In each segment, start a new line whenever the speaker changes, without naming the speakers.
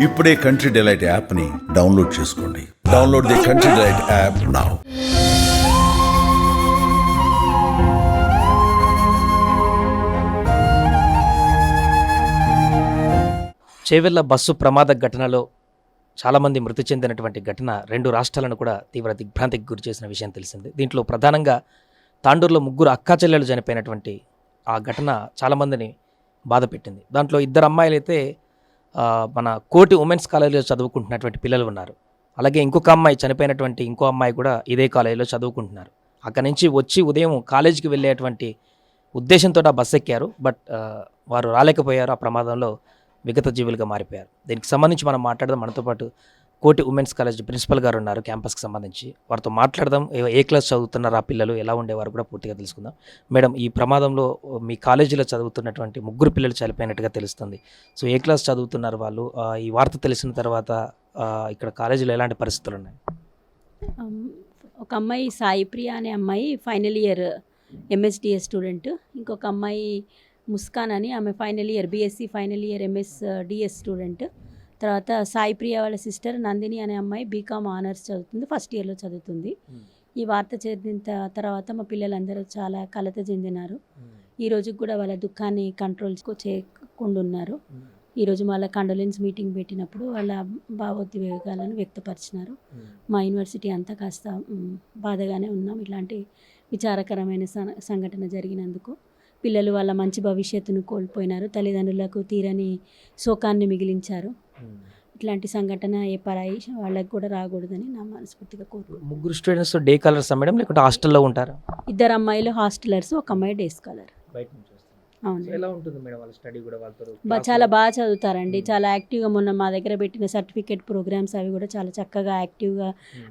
ఇప్పుడే country delight యాప్ని download చేసుకోండి. Download the country delight app now.
Chevella bus ప్రమాద ఘటనలో చాలామంది మృతి చెందినటువంటి ఘటన 2 రాష్ట్రాలను కూడా తీవ్ర దిగ్భ్రాంతికి గురి చేసిన విషయం తెలిసింది. దీంట్లో ప్రధానంగా తాండూరులో 3 అక్కాచెల్లెలు చనిపోయినటువంటి ఆ ఘటన చాలామందిని బాధ పెట్టింది. దాంట్లో 2 అమ్మాయిలు అయితే మన కోటి ఉమెన్స్ కాలేజీలో చదువుకుంటున్నటువంటి పిల్లలు ఉన్నారు. అలాగే ఇంకొక అమ్మాయి చనిపోయినటువంటి ఇంకో అమ్మాయి కూడా ఇదే కాలేజీలో చదువుకుంటున్నారు. అక్కడి నుంచి వచ్చి ఉదయం కాలేజీకి వెళ్ళేటువంటి ఉద్దేశంతో ఆ బస్సు ఎక్కారు. బట్ వారు రాలేకపోయారు. ఆ ప్రమాదంలో విగత జీవులుగా మారిపోయారు. దీనికి సంబంధించి మనం మాట్లాడదాం. మనతో పాటు కోటి ఉమెన్స్ కాలేజ్ ప్రిన్సిపల్ గారు ఉన్నారు క్యాంపస్కి సంబంధించి. వారితో మాట్లాడదాం. ఏ క్లాస్ చదువుతున్నారు ఆ పిల్లలు, ఎలా ఉండేవారు కూడా పూర్తిగా తెలుసుకుందాం. మేడం, ఈ ప్రమాదంలో మీ కాలేజీలో చదువుతున్నటువంటి 3 పిల్లలు చనిపోయినట్టుగా తెలుస్తుంది. సో ఏ క్లాస్ చదువుతున్నారు వాళ్ళు? ఈ వార్త తెలిసిన తర్వాత ఇక్కడ కాలేజీలో ఎలాంటి పరిస్థితులు ఉన్నాయి?
ఒక అమ్మాయి సాయి ప్రియ అనే అమ్మాయి ఫైనల్ ఇయర్ ఎంఎస్డిఎస్ స్టూడెంట్. ఇంకొక అమ్మాయి ముస్కాన్ అని, ఆమె final year BSc final year MSDS student. తర్వాత సాయి ప్రియ వాళ్ళ సిస్టర్ నందిని అనే అమ్మాయి బీకామ్ ఆనర్స్ చదువుతుంది, ఫస్ట్ ఇయర్లో చదువుతుంది. ఈ వార్త చెందిన తర్వాత మా పిల్లలందరూ చాలా కలత చెందినారు. ఈ రోజు కూడా వాళ్ళ దుఃఖాన్ని కంట్రోల్ చేయకుండా ఉన్నారు. ఈరోజు వాళ్ళ కండోలెన్స్ మీటింగ్ పెట్టినప్పుడు వాళ్ళ భావోద్వేగాలను వ్యక్తపరిచినారు. మా యూనివర్సిటీ అంతా కాస్త బాధగానే ఉన్నాం. ఇలాంటి విచారకరమైన సంఘటన జరిగినందుకు పిల్లలు వాళ్ళ మంచి భవిష్యత్తును కోల్పోయినారు. తల్లిదండ్రులకు తీరని శోకాన్ని మిగిలించారు. ఇట్లాంటి సంఘటన ఏ పరాయి వాళ్ళకి కూడా రాకూడదని నా మనస్ఫూర్తిగా కోరుకుంటున్నాను.
3 స్టూడెంట్స్ డే కలర్స్ మేడం, లేకుంటే హాస్టల్లో ఉంటారా?
2 అమ్మాయిలు హాస్టలర్స్, ఒక అమ్మాయి డే స్కాలర్. అవును.
ఎలా ఉంటుంది మేడం వాళ్ళ స్టడీ కూడా?
చాలా బాగా చదువుతారండి. చాలా యాక్టివ్గా, మొన్న మా దగ్గర పెట్టిన సర్టిఫికేట్ ప్రోగ్రామ్స్ అవి కూడా చాలా చక్కగా యాక్టివ్గా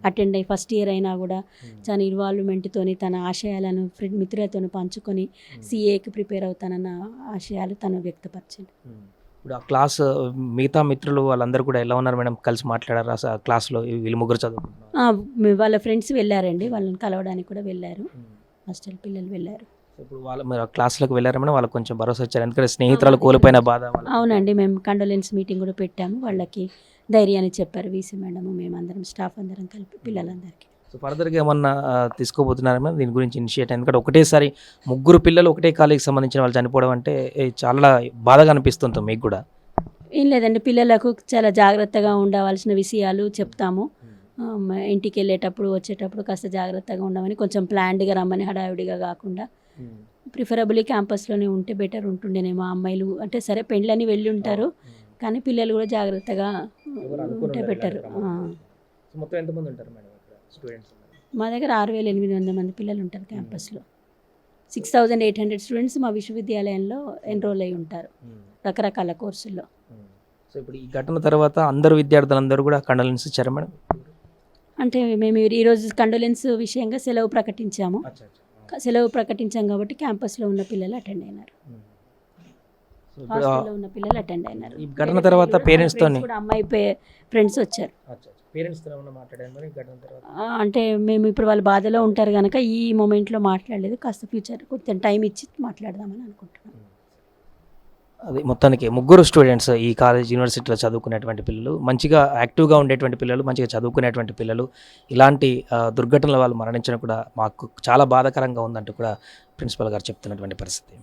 అటెండ్ అయ్యి, ఫస్ట్ ఇయర్ అయినా కూడా చాలా ఇన్వాల్వ్మెంట్తోని తన ఆశయాలను మిత్రులతో పంచుకొని సిఏకి ప్రిపేర్ అవుతానన్న ఆశయాలు తను వ్యక్తపరిచింది.
ఇప్పుడు ఆ క్లాస్ మిగతా మిత్రులు వాళ్ళందరూ కూడా ఎలా ఉన్నారు మేడం? కలిసి మాట్లాడారు ఆ క్లాస్లో? వీళ్ళు 3 చదువుకుంటున్నారు.
వాళ్ళ ఫ్రెండ్స్ వెళ్ళారండి, వాళ్ళని కలవడానికి కూడా వెళ్ళారు. హాస్టల్ పిల్లలు వెళ్ళారు.
ఇప్పుడు మీరు క్లాసులకు వెళ్ళారు మేడం, వాళ్ళకి కొంచెం భరోసా వచ్చారు? ఎందుకంటే స్నేహితురాలు కోల్పోయిన బాధ.
అవునండి, మేము కండోలెన్స్ మీటింగ్ కూడా పెట్టాము. వాళ్ళకి ధైర్యాన్ని చెప్పారు వీసీ మేడము, మేమందరం స్టాఫ్ అందరం కలిపి పిల్లలందరికీ.
సో ఫర్దర్గా ఏమన్నా తీసుకోబోతున్నారా మేడం దీని గురించి ఇనిషియేట్? ఎందుకంటే ఒకటేసారి 3 పిల్లలు ఒకటే కాలేజీకి సంబంధించిన వాళ్ళు చనిపోవడం అంటే చాలా బాధగా అనిపిస్తుంది మీకు కూడా?
ఏం లేదండి, పిల్లలకు చాలా జాగ్రత్తగా ఉండవలసిన విషయాలు చెప్తాము. ఇంటికి వెళ్ళేటప్పుడు వచ్చేటప్పుడు కాస్త జాగ్రత్తగా ఉండమని, కొంచెం ప్లాన్డ్గా రమ్మని, హడావిడిగా కాకుండా ప్రిఫరబుల్లీ క్యాంపస్లోనే ఉంటే బెటర్ ఉంటుండేనేమో. అమ్మాయిలు అంటే సరే పెళ్ళని వెళ్ళి ఉంటారు, కానీ పిల్లలు కూడా జాగ్రత్తగా ఉంటే బెటర్.
మొత్తం ఎంతమంది ఉంటారు మేడం స్టూడెంట్స్?
మా దగ్గర 6,800 మంది పిల్లలు ఉంటారు క్యాంపస్లో. 6,800 స్టూడెంట్స్ మా విశ్వవిద్యాలయంలో ఎన్రోల్ అయి ఉంటారు రకరకాల కోర్సుల్లో.
సో ఇప్పుడు ఈ ఘటన తర్వాత అందరూ విద్యార్థులందరూ కూడా కండోలెన్స్ ఇచ్చారా మేడం?
అంటే మేము ఈరోజు కండోలెన్స్ విషయంగా సెలవు ప్రకటించాము. సెలవు ప్రకటించాం కాబట్టి క్యాంపస్లో ఉన్న పిల్లలు అటెండ్ అయినారు, హాస్టల్లో ఉన్న పిల్లలు అటెండ్ అయినారు.
ఈ ఘటన తర్వాత పేరెంట్స్తో
కూడా అమ్మాయి ఫ్రెండ్స్ వచ్చారు. అంటే మేము ఇప్పుడు వాళ్ళ బాధలో ఉంటారు కనుక ఈ మూమెంట్లో మాట్లాడలేదు. కాస్త ఫ్యూచర్ కొంచెం టైం ఇచ్చి మాట్లాడదామని అనుకుంటున్నాం.
అది మొత్తానికి 3 స్టూడెంట్స్ ఈ కాలేజ్ యూనివర్సిటీలో చదువుకునేటువంటి పిల్లలు, మంచిగా యాక్టివ్గా ఉండేటువంటి పిల్లలు, మంచిగా చదువుకునేటువంటి పిల్లలు. ఇలాంటి దుర్ఘటనల వాళ్ళు మరణించడం కూడా మాకు చాలా బాధాకరంగా ఉందంటూ కూడా ప్రిన్సిపల్ గారు చెప్తున్నటువంటి పరిస్థితి.